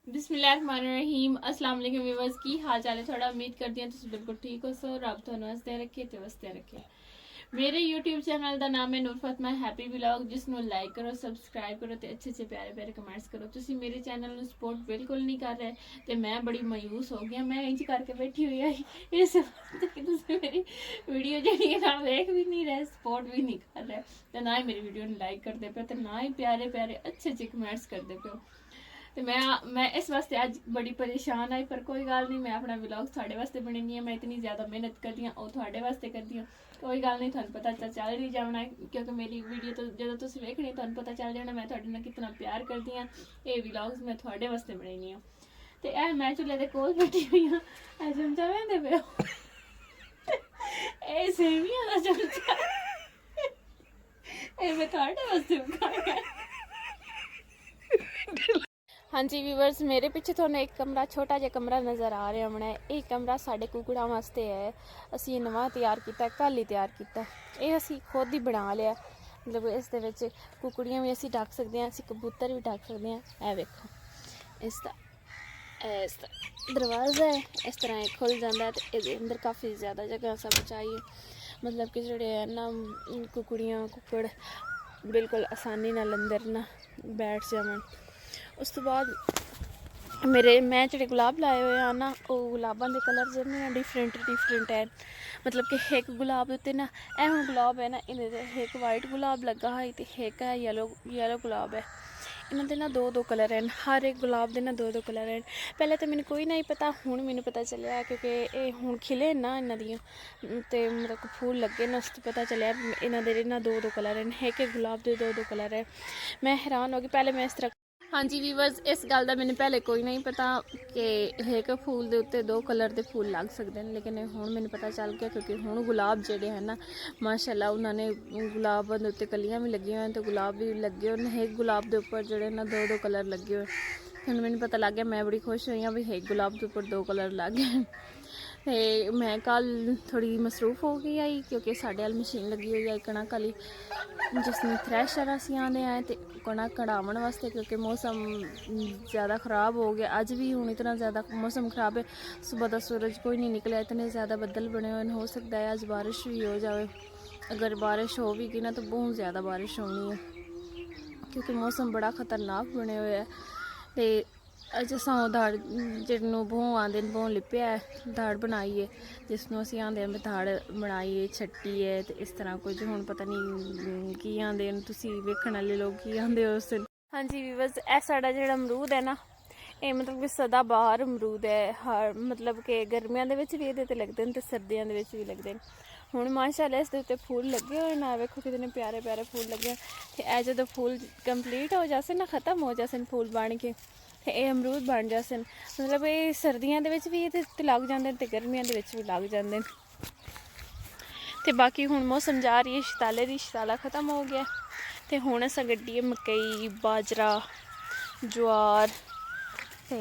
बिस्मिल्लाहिर्रहमानिर्रहीम अस्सलाम वालेकुम व्यूअर्स की हाल चाल है थोड़ा उम्मीद करती हैं तुम बिल्कुल ठीक हो सो रब ਤੁਹਾਨੂੰ ਹੱਸਦੇ ਰੱਖੇ ਤੇ ਵਸਦੇ ਰੱਖੇ। ਮੇਰੇ YouTube ਚੈਨਲ ਦਾ ਨਾਮ ਹੈ ਨੂਰ ਫਾਤਮਾ ਹੈਪੀ ਵਲੌਗ, ਜਿਸ ਨੂੰ ਲਾਈਕ ਕਰੋ, ਸਬਸਕ੍ਰਾਈਬ ਕਰੋ ਤੇ ਅੱਛੇ ਅੱਛੇ ਪਿਆਰੇ ਪਿਆਰੇ ਕਮੈਂਟਸ ਕਰੋ। ਤੁਸੀਂ ਮੇਰੇ ਚੈਨਲ ਨੂੰ ਸਪੋਰਟ ਬਿਲਕੁਲ ਨਹੀਂ ਕਰ ਰਹੇ ਤੇ ਮੈਂ ਬੜੀ ਮਾਯੂਸ ਹੋ ਗਈ। ਮੈਂ ਇੰਜ ਕਰਕੇ ਬੈਠੀ ਹੋਈ ਆ ਇਸ ਵਕਤ ਕਿ ਤੁਸੀਂ ਮੇਰੀ ਵੀਡੀਓ ਜਿਹੜੀ ਹੈ ਨਾ ਵੇਖ ਵੀ ਨਹੀਂ ਰਹੇ, ਸਪੋਰਟ ਵੀ ਨਹੀਂ ਕਰ ਰਹੇ ਤੇ ਨਾ ਹੀ ਮੇਰੀ ਵੀਡੀਓ ਨੂੰ ਲਾਈਕ ਕਰਦੇ ਪਏ ਤੇ ਨਾ ਹੀ ਪਿਆਰੇ ਪਿਆਰੇ ਅੱਛੇ ਅੱਛੇ ਕਮੈਂਟਸ ਕਰਦੇ ਪਏ। ਤੇ ਮੈਂ ਇਸ ਵਾਸਤੇ ਅੱਜ ਬੜੀ ਪਰੇਸ਼ਾਨ ਆਈ, ਪਰ ਕੋਈ ਗੱਲ ਨਹੀਂ, ਮੈਂ ਆਪਣਾ ਵਲੌਗ ਤੁਹਾਡੇ ਵਾਸਤੇ ਬਣਾਉਣੀ ਹੈ। ਮੈਂ ਇਤਨੀ ਜ਼ਿਆਦਾ ਮਿਹਨਤ ਕਰਦੀ ਹਾਂ ਉਹ ਤੁਹਾਡੇ ਵਾਸਤੇ ਕਰਦੀ ਹਾਂ। ਕੋਈ ਗੱਲ ਨਹੀਂ, ਤੁਹਾਨੂੰ ਪਤਾ ਚੱਲ ਹੀ ਜਾਣਾ ਕਿਉਂਕਿ ਮੇਰੀ ਵੀਡੀਓ ਤੋਂ ਜਦੋਂ ਤੁਸੀਂ ਵੇਖਣੀ ਤੁਹਾਨੂੰ ਪਤਾ ਚੱਲ ਜਾਣਾ ਮੈਂ ਤੁਹਾਡੇ ਨਾਲ ਕਿੰਨਾ ਪਿਆਰ ਕਰਦੀ ਹਾਂ। ਇਹ ਵਲੌਗਸ ਮੈਂ ਤੁਹਾਡੇ ਵਾਸਤੇ ਬਣਾਉਣੀ ਆ। ਤੇ ਇਹ ਮੈਂ ਚੁੱਲ੍ਹੇ ਦੇ ਕੋਲ ਬੈਠੀ ਹੋਈ ਹਾਂ, ਇਹ ਚਮਚਾ ਵੇਂਦੇ ਪਏ ਹੋ, ਇਹ ਸੇਵੀਆਂ ਦਾ ਚਮਚਾ, ਇਹ ਮੈਂ ਤੁਹਾਡੇ ਵਾਸਤੇ ਬਣਾਇਆ। हाँ जी व्यूवर्स, मेरे पीछे थोड़ा एक कमरा छोटा जिहा कमरा नज़र आ रहा होना है। ये कमरा साढ़े कुकड़ा वास्ते है। असी नवा तैयार किया, कल ही तैयार किया। ये असी खुद ही बना लिया, मतलब इस दे विच कुकड़ियां भी असी ढक सकते हैं, असी कबूतर भी ढक सकते हैं। ए वेखो इसका दरवाज़ा है, इस तरह ये खुल जाता है तो ये अंदर काफ़ी ज़्यादा जगह सा बचाई है। मतलब कि जोड़े है ना कुकड़ियाँ कुकड़ बिल्कुल आसानी नाल अंदर ना बैठ जावन। उस तो बाद मैं जो गुलाब लाए हुए हैं ना, वो गुलाबों के कलर जो ना डिफरेंट है। मतलब कि एक गुलाब उत्ते ना ए हुण गुलाब है ना, इन्हें एक वाइट गुलाब लगा है तो एक है येलो गुलाब है। इन्हों के ना दो कलर हैं, हर एक गुलाब के ना दो कलर हैं। पहले तो मैंने कोई नहीं पता, हुण मैंने पता चलिया क्योंकि ये हुण खिले ना इन्हों दियाँ तो मतलब फूल लगे ना, उस तो पता चलिया इन्हों के ना दो कलर हैं, एक गुलाब के दो कलर है। मैं हैरान हो गई, पहले मैं इस तरह। हाँ जी व्यूवर्स, इस गल का मैंने पहले कोई नहीं पता कि एक फूल के उत्ते दो कलर के फूल लग सकते हैं, लेकिन हुण मैंने पता चल गया क्योंकि हुण गुलाब जोड़े हैं ना माशाल्लाह उन्होंने गुलाब के उत्ते कलियां भी लगी हुई तो गुलाब भी लगे हुए हैं। एक गुलाब के उपर जोड़े ना दो कलर लगे हुए। हुण मैंने पता लग गया, मैं बड़ी खुश हुई हाँ भी एक गुलाब के उपर दो कलर लग गए। तो मैं कल थोड़ी मसरूफ हो गई आई क्योंकि साढ़े वाल मशीन लगी हुई है कणक वाली, जिसमें थ्रैशर असी आने आए तो कणक कढ़ावन वास्ते क्योंकि मौसम ज़्यादा ख़राब हो गया। अज भी हूँ इतना ज़्यादा मौसम ख़राब है, सुबह का सूरज कोई नहीं निकला, इतने ज़्यादा बदल बने हुए। हो सकता है अज बारिश भी हो जाए, अगर बारिश हो भी गई ना तो बहुत ज़्यादा बारिश होनी है क्योंकि मौसम बड़ा ख़तरनाक बने हुए है। तो अज असा दाड़ जिन्हों भों आते भों लिपया है, दाड़ बनाई है जिसनों असी आते दाड़ बनाई है छट्टी है। तो इस तरह कुछ हुण पता नहीं की आते तुसी वेखण वाले लोग की आते हो उस दिन। हाँ जी व्यूअर्स, ए साडा जिहड़ा अमरूद है ना, ये मतलब कि सदा बहार अमरूद है। हर मतलब कि गर्मियां दे विच भी इहदे ते लगदे न ते सर्दियां दे विच भी लगदे न। हुण माशाअल्लाह इसदे उत्ते फूल लगे हुए ना, वेखो कितने प्यारे प्यारे फूल लगे। ते ए जदों फूल कंप्लीट हो जासे ना, खत्म हो जासे फूल बन के ते ये अमरूद बन जाते। मतलब ये सर्दियों के भी ये लग जाते हैं तो गर्मियों के भी लग जाते हैं। तो बाकी हुण मौसम जा रही है शताले की, शताला खत्म हो गया तो हुण अस गड्डी मकई बाजरा ज्वार। तो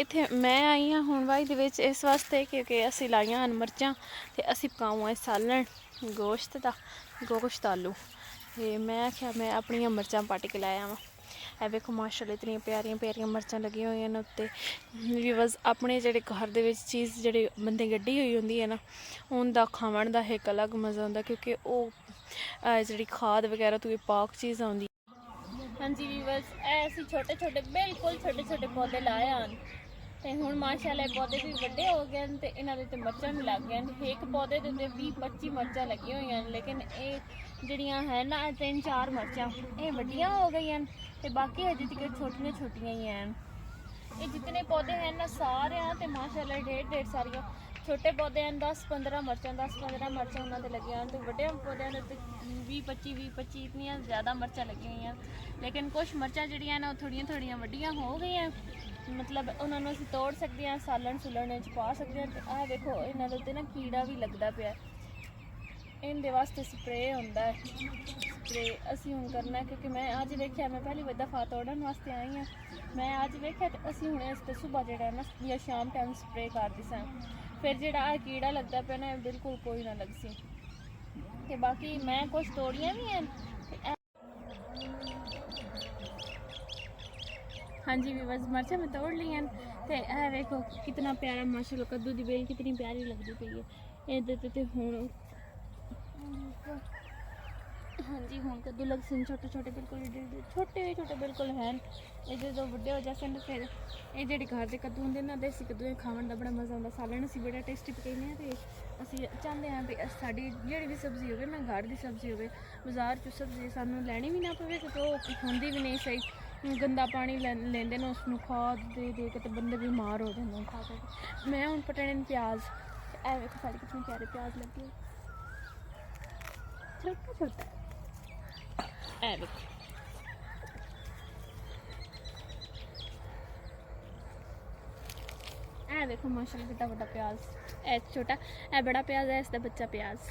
इत्थे मैं आई हाँ हुण वाई दे विच इस वास्ते क्योंकि असी लाइयां हन मर्चां ते असी पकाऊं सालन गोश्त का गोश्त आलू। तो मैं आख्या मैं अपनी मर्चां पट के लाया वा। ए वेखो माशाअल्लाह इतनी प्यारियां प्यारियां मर्चां लगी हुई हैं उत्ते। व्यूअर्स अपने जेह्ड़े घर दे विच चीज़ जेह्ड़े बंदे गड्डी हुई होंदी है ना, उनका खावन दा एक अलग मज़ा होंदा क्योंकि ओह् जेह्ड़ी खाद वगैरह तो पाक चीज़ आउंदी। हाँ जी व्यूअर्स, ऐसे छोटे छोटे बिल्कुल छोटे छोटे पौधे लाए हैं तो हुण माशाअल्लाह पौधे भी वड्डे हो गए तो इन्हां दे उत्ते मर्चां भी लग गए। एक पौधे के उत्ते 20-25 मर्चां लगी हुई हैं, लेकिन ये जिहड़ियां है ना 3-4 मर्चां ये वड्डियां हो गई हैं तो बाकी अजे तक छोटियां छोटियां ही हैं। ये जितने पौधे हैं ना सारे हैं तो माशाअल्लाह ढेर सारियां छोटे पौधे हैं 10-15 मर्चां उन्होंने लगी हैं। तो वड्डे पौधे हैं तो 20-25 इतनी ज़्यादा मर्चां लगी हुई हैं, लेकिन कुछ मर्चां जिहड़ियां ना थोड़ियां थोड़ियां वड्डियां हो गई हैं। मतलब उन्होंने असीं तोड़ सकते हैं, सालन सुलन पा सकते हैं। तो आ देखो इन्हों के उत्ते ना कीड़ा भी लगता पिया, इनके वास्ते स्प्रे होंदा है। स्प्रे असी हुण करना है क्योंकि मैं अज वेख्या, मैं पहली दफ़ा तोड़न वास्ते आई हाँ, मैं अज वेख्या तो असी हुण इस ते सुबह जेह्ड़ा ना या शाम टाइम स्प्रे कर दी सा, फिर जेह्ड़ा कीड़ा लगता पिया ना बिल्कुल कोई ना लग सी। ते बाकी मैं कुछ तोड़ियां भी हैं। हाँ जी व्यूअर्स, मिर्चा मैं तोड़ ली हैं ते ए वेखो कितना प्यारा माशाल्लाह कद्दू दी बेल कितनी प्यारी लगती पई है इहदे ते हुण हाँ जी हुण कद्दू लग सन छोटे छोटे बिल्कुल छोटे छोटे बिल्कुल हैं ये जो बड़े हो जासन फिर ये जेह्ड़े घर दे कद्दू होंदे ना देसी कद्दू खावन दा बड़ा मज़ा आंदा सालन असीं बड़ा टेस्टी पकाने हैं ते ਅਸੀਂ ਚਾਹੁੰਦੇ ਹਾਂ ਵੀ ਸਾਡੀ ਜਿਹੜੀ ਵੀ ਸਬਜ਼ੀ ਹੋਵੇ ਨਾ ਘਰ ਦੀ ਸਬਜ਼ੀ ਹੋਵੇ ਬਾਜ਼ਾਰ 'ਚੋਂ ਸਬਜ਼ੀ ਸਾਨੂੰ ਲੈਣੀ ਵੀ ਨਾ ਪਵੇ ਕਿਤੇ ਉਹ ਹੁੰਦੀ ਵੀ ਨਹੀਂ ਸਹੀ ਗੰਦਾ ਪਾਣੀ ਲੈਂਦੇ ਨੇ ਉਸ ਨੂੰ ਖਾਦ ਦੇ ਦੇ ਕੇ ਤੇ ਬੰਦੇ ਬਿਮਾਰ ਹੋ ਜਾਂਦੇ ਖਾ ਕੇ ਮੈਂ ਹੁਣ ਪਟਣੇ ਨੂੰ ਪਿਆਜ਼ ਐ ਵੇਖੋ ਸਾਡੇ ਕਿੰਨੇ ਪਿਆਰੇ ਪਿਆਜ਼ ਲੱਗੇ ਛੋਟਾ ਛੋਟਾ ਐ ਵੇਖੋ ए देखो माशाल्लाह कितना बड़ा प्याज ए छोटा ए बड़ा प्याज है इसका बच्चा प्याज